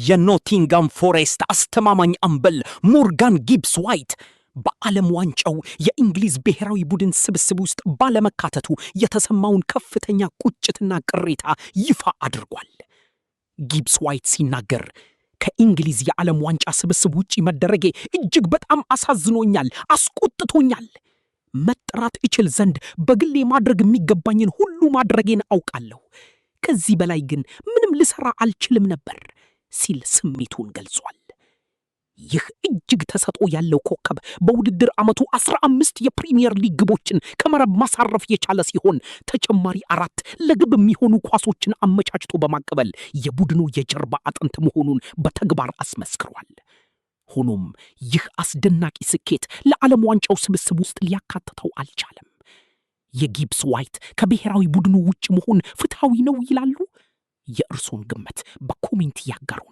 የኖቲንጋም ፎሬስት አስተማማኝ አምበል ሞርጋን ጊብስ ዋይት በዓለም ዋንጫው የእንግሊዝ ብሔራዊ ቡድን ስብስብ ውስጥ ባለመካተቱ የተሰማውን ከፍተኛ ቁጭትና ቅሬታ ይፋ አድርጓል። ጊብስ ዋይት ሲናገር ከእንግሊዝ የዓለም ዋንጫ ስብስብ ውጪ መደረጌ እጅግ በጣም አሳዝኖኛል፣ አስቆጥቶኛል። መጥራት እችል ዘንድ በግሌ ማድረግ የሚገባኝን ሁሉ ማድረጌን አውቃለሁ። ከዚህ በላይ ግን ምንም ልሰራ አልችልም ነበር ሲል ስሜቱን ገልጿል። ይህ እጅግ ተሰጥኦ ያለው ኮከብ በውድድር ዓመቱ 15 የፕሪሚየር ሊግ ግቦችን ከመረብ ማሳረፍ የቻለ ሲሆን ተጨማሪ 4 ለግብ የሚሆኑ ኳሶችን አመቻችቶ በማቀበል የቡድኑ የጀርባ አጥንት መሆኑን በተግባር አስመስክሯል። ሆኖም ይህ አስደናቂ ስኬት ለዓለም ዋንጫው ስብስብ ውስጥ ሊያካትተው አልቻለም። የጊብስ ዋይት ከብሔራዊ ቡድኑ ውጭ መሆን ፍትሃዊ ነው ይላሉ? የእርሶን ግምት በኮሜንት ያጋሩ።